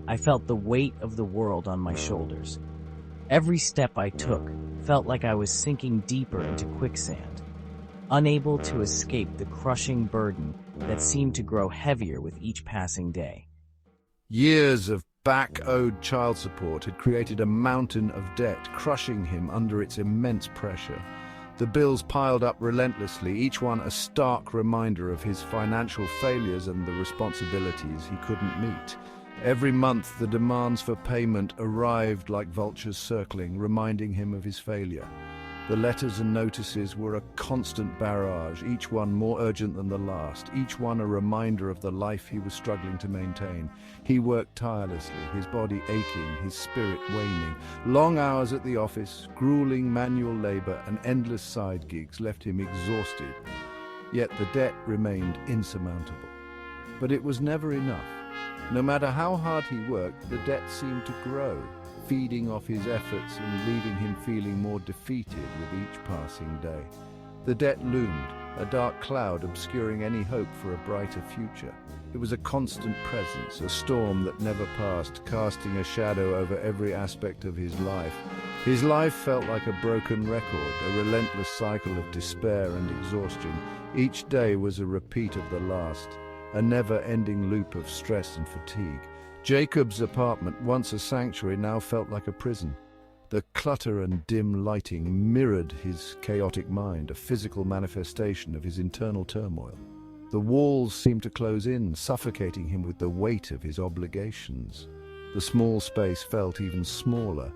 I felt the weight of the world on my shoulders. Every step I took felt like I was sinking deeper into quicksand, unable to escape the crushing burden that seemed to grow heavier with each passing day. Years of back-owed child support had created a mountain of debt, crushing him under its immense pressure. The bills piled up relentlessly, each one a stark reminder of his financial failures and the responsibilities he couldn't meet. Every month, the demands for payment arrived like vultures circling, reminding him of his failure. The letters and notices were a constant barrage, each one more urgent than the last, each one a reminder of the life he was struggling to maintain. He worked tirelessly, his body aching, his spirit waning. Long hours at the office, grueling manual labor, and endless side gigs left him exhausted. Yet the debt remained insurmountable. But it was never enough. No matter how hard he worked, the debt seemed to grow, feeding off his efforts and leaving him feeling more defeated with each passing day. The debt loomed, a dark cloud obscuring any hope for a brighter future. It was a constant presence, a storm that never passed, casting a shadow over every aspect of his life. His life felt like a broken record, a relentless cycle of despair and exhaustion. Each day was a repeat of the last, a never-ending loop of stress and fatigue. Jacob's apartment, once a sanctuary, now felt like a prison. The clutter and dim lighting mirrored his chaotic mind, a physical manifestation of his internal turmoil. The walls seemed to close in, suffocating him with the weight of his obligations. The small space felt even smaller,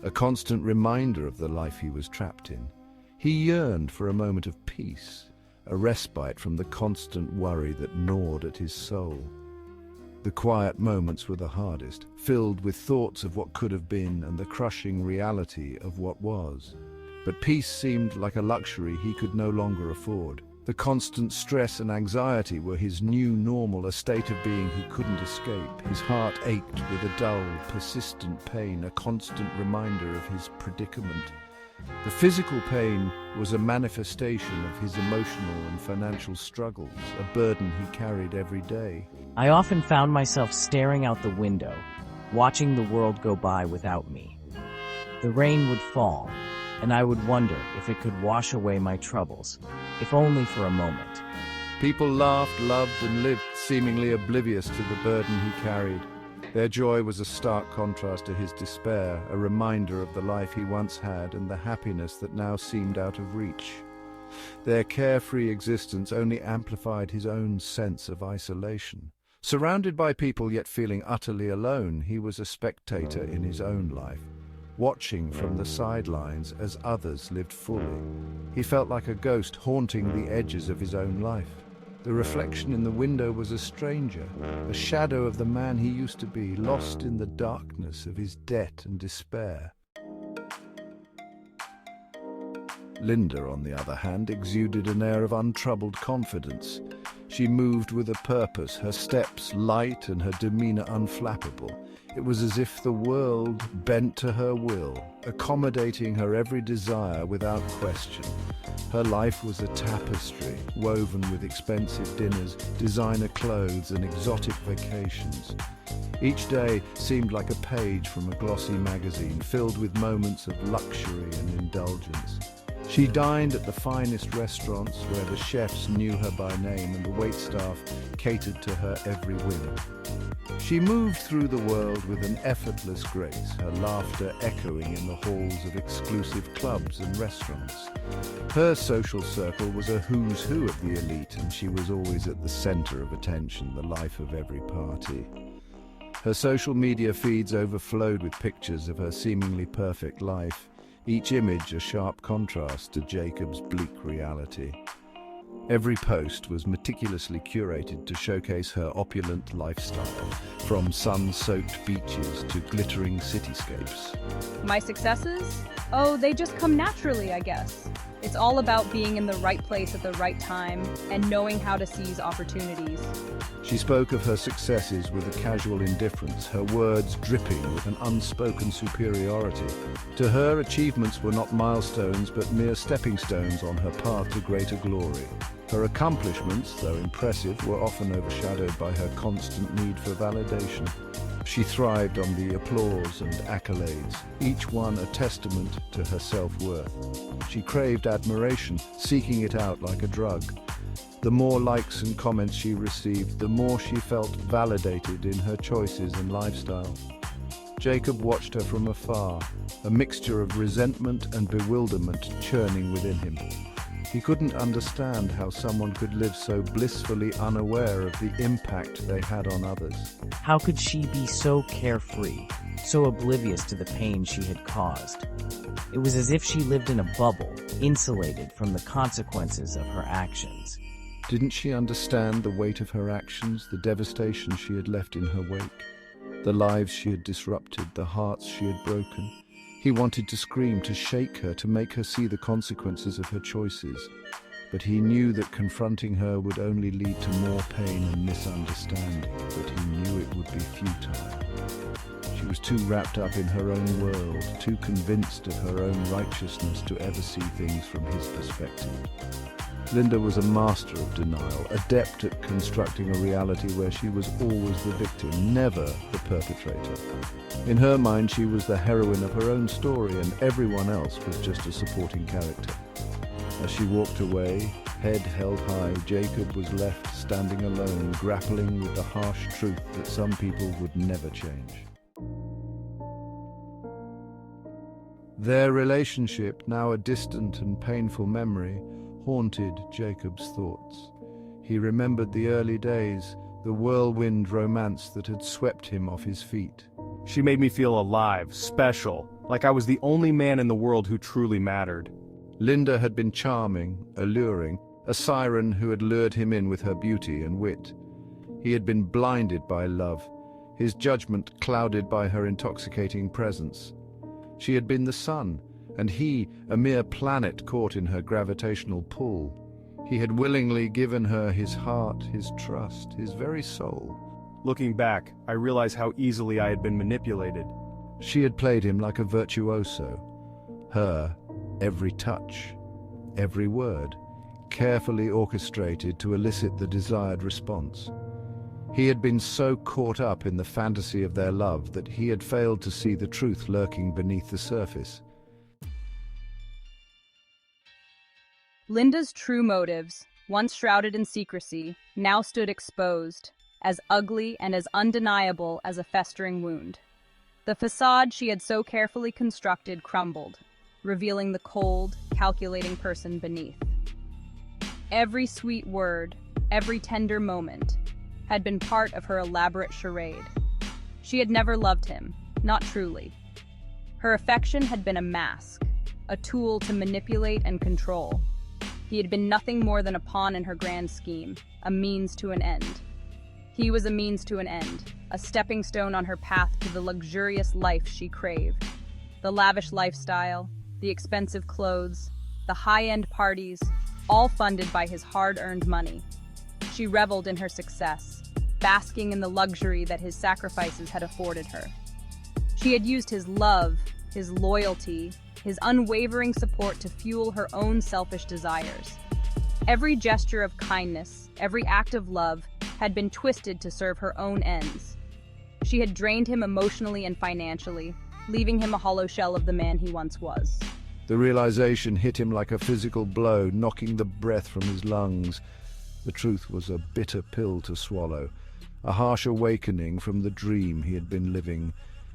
a constant reminder of the life he was trapped in. He yearned for a moment of peace, a respite from the constant worry that gnawed at his soul. The quiet moments were the hardest, filled with thoughts of what could have been and the crushing reality of what was. But peace seemed like a luxury he could no longer afford. The constant stress and anxiety were his new normal, a state of being he couldn't escape. His heart ached with a dull, persistent pain, a constant reminder of his predicament. The physical pain was a manifestation of his emotional and financial struggles, a burden he carried every day. I often found myself staring out the window, watching the world go by without me. The rain would fall, and I would wonder if it could wash away my troubles, if only for a moment. People laughed, loved, and lived, seemingly oblivious to the burden he carried. Their joy was a stark contrast to his despair, a reminder of the life he once had and the happiness that now seemed out of reach. Their carefree existence only amplified his own sense of isolation. Surrounded by people yet feeling utterly alone, he was a spectator in his own life, watching from the sidelines as others lived fully. He felt like a ghost haunting the edges of his own life. The reflection in the window was a stranger, a shadow of the man he used to be, lost in the darkness of his debt and despair. Linda, on the other hand, exuded an air of untroubled confidence. She moved with a purpose, her steps light and her demeanor unflappable. It was as if the world bent to her will, accommodating her every desire without question. Her life was a tapestry, woven with expensive dinners, designer clothes, and exotic vacations. Each day seemed like a page from a glossy magazine, filled with moments of luxury and indulgence. She dined at the finest restaurants where the chefs knew her by name and the waitstaff catered to her every whim. She moved through the world with an effortless grace, her laughter echoing in the halls of exclusive clubs and restaurants. Her social circle was a who's who of the elite, and she was always at the center of attention, the life of every party. Her social media feeds overflowed with pictures of her seemingly perfect life, each image a sharp contrast to Jacob's bleak reality. Every post was meticulously curated to showcase her opulent lifestyle, from sun-soaked beaches to glittering cityscapes. My successes? Oh, they just come naturally, I guess. It's all about being in the right place at the right time and knowing how to seize opportunities. She spoke of her successes with a casual indifference, her words dripping with an unspoken superiority. To her, achievements were not milestones but mere stepping stones on her path to greater glory. Her accomplishments, though impressive, were often overshadowed by her constant need for validation. She thrived on the applause and accolades, each one a testament to her self-worth. She craved admiration, seeking it out like a drug. The more likes and comments she received, the more she felt validated in her choices and lifestyle. Jacob watched her from afar, a mixture of resentment and bewilderment churning within him. He couldn't understand how someone could live so blissfully unaware of the impact they had on others. How could she be so carefree, so oblivious to the pain she had caused? It was as if she lived in a bubble, insulated from the consequences of her actions. Didn't she understand the weight of her actions, the devastation she had left in her wake, the lives she had disrupted, the hearts she had broken? He wanted to scream, to shake her, to make her see the consequences of her choices. But he knew that confronting her would only lead to more pain and misunderstanding, but he knew it would be futile. She was too wrapped up in her own world, too convinced of her own righteousness to ever see things from his perspective. Linda was a master of denial, adept at constructing a reality where she was always the victim, never the perpetrator. In her mind, she was the heroine of her own story, and everyone else was just a supporting character. As she walked away, head held high, Jacob was left standing alone, grappling with the harsh truth that some people would never change. Their relationship, now a distant and painful memory, haunted Jacob's thoughts. He remembered the early days, the whirlwind romance that had swept him off his feet. She made me feel alive, special, like I was the only man in the world who truly mattered. Linda had been charming, alluring, a siren who had lured him in with her beauty and wit. He had been blinded by love, his judgment clouded by her intoxicating presence. She had been the sun, and he, a mere planet caught in her gravitational pull. He had willingly given her his heart, his trust, his very soul. Looking back, I realized how easily I had been manipulated. She had played him like a virtuoso. Her, every touch, every word, carefully orchestrated to elicit the desired response. He had been so caught up in the fantasy of their love that he had failed to see the truth lurking beneath the surface. Linda's true motives, once shrouded in secrecy, now stood exposed, as ugly and as undeniable as a festering wound. The facade she had so carefully constructed crumbled, revealing the cold, calculating person beneath. Every sweet word, every tender moment, had been part of her elaborate charade. She had never loved him, not truly. Her affection had been a mask, a tool to manipulate and control. He had been nothing more than a pawn in her grand scheme, a means to an end. He was a means to an end, a stepping stone on her path to the luxurious life she craved. The lavish lifestyle, the expensive clothes, the high-end parties, all funded by his hard-earned money. She reveled in her success, basking in the luxury that his sacrifices had afforded her. She had used his love, his loyalty, his unwavering support to fuel her own selfish desires. Every gesture of kindness, every act of love, had been twisted to serve her own ends. She had drained him emotionally and financially, leaving him a hollow shell of the man he once was. The realization hit him like a physical blow, knocking the breath from his lungs. The truth was a bitter pill to swallow, a harsh awakening from the dream he had been living.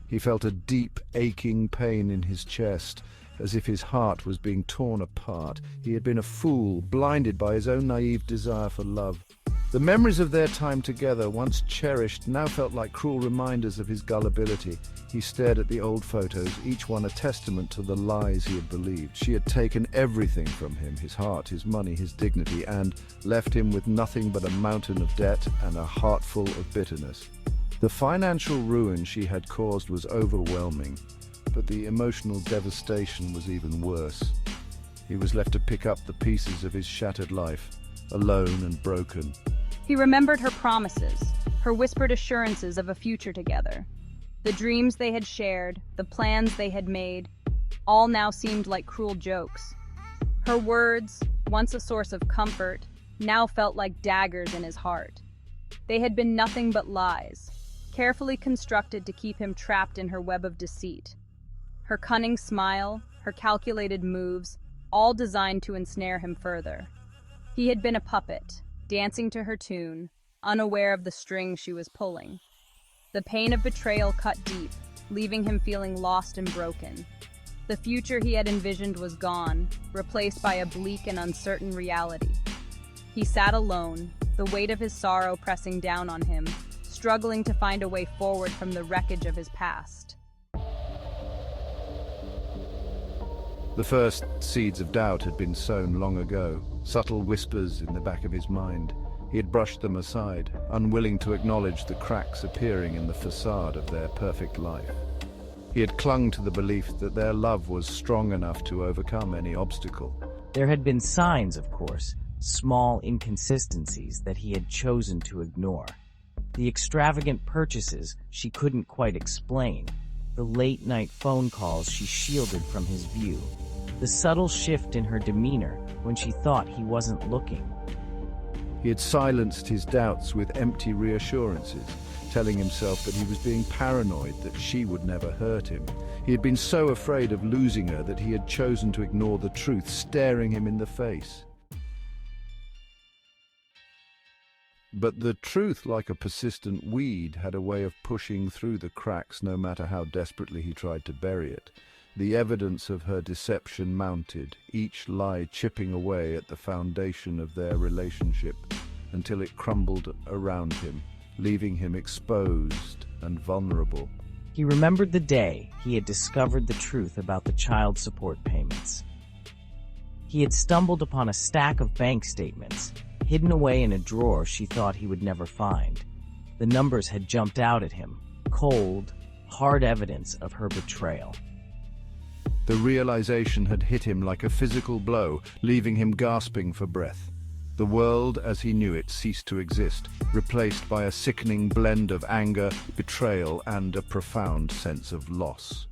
He felt a deep, aching pain in his chest, as if his heart was being torn apart. He had been a fool, blinded by his own naive desire for love. The memories of their time together, once cherished, now felt like cruel reminders of his gullibility. He stared at the old photos, each one a testament to the lies he had believed. She had taken everything from him, his heart, his money, his dignity, and left him with nothing but a mountain of debt and a heart full of bitterness. The financial ruin she had caused was overwhelming, but the emotional devastation was even worse. He was left to pick up the pieces of his shattered life, alone and broken. He remembered her promises, her whispered assurances of a future together. The dreams they had shared, the plans they had made, all now seemed like cruel jokes. Her words, once a source of comfort, now felt like daggers in his heart. They had been nothing but lies, carefully constructed to keep him trapped in her web of deceit. Her cunning smile, her calculated moves, all designed to ensnare him further. He had been a puppet, dancing to her tune, unaware of the strings she was pulling. The pain of betrayal cut deep, leaving him feeling lost and broken. The future he had envisioned was gone, replaced by a bleak and uncertain reality. He sat alone, the weight of his sorrow pressing down on him, struggling to find a way forward from the wreckage of his past. The first seeds of doubt had been sown long ago, subtle whispers in the back of his mind. He had brushed them aside, unwilling to acknowledge the cracks appearing in the facade of their perfect life. He had clung to the belief that their love was strong enough to overcome any obstacle. There had been signs, of course, small inconsistencies that he had chosen to ignore. The extravagant purchases she couldn't quite explain, the late-night phone calls she shielded from his view, the subtle shift in her demeanor when she thought he wasn't looking. He had silenced his doubts with empty reassurances, telling himself that he was being paranoid that she would never hurt him. He had been so afraid of losing her that he had chosen to ignore the truth staring him in the face. But the truth, like a persistent weed, had a way of pushing through the cracks no matter how desperately he tried to bury it. The evidence of her deception mounted, each lie chipping away at the foundation of their relationship until it crumbled around him, leaving him exposed and vulnerable. He remembered the day he had discovered the truth about the child support payments. He had stumbled upon a stack of bank statements, hidden away in a drawer she thought he would never find. The numbers had jumped out at him, cold, hard evidence of her betrayal. The realization had hit him like a physical blow, leaving him gasping for breath. The world as he knew it ceased to exist, replaced by a sickening blend of anger, betrayal, and a profound sense of loss.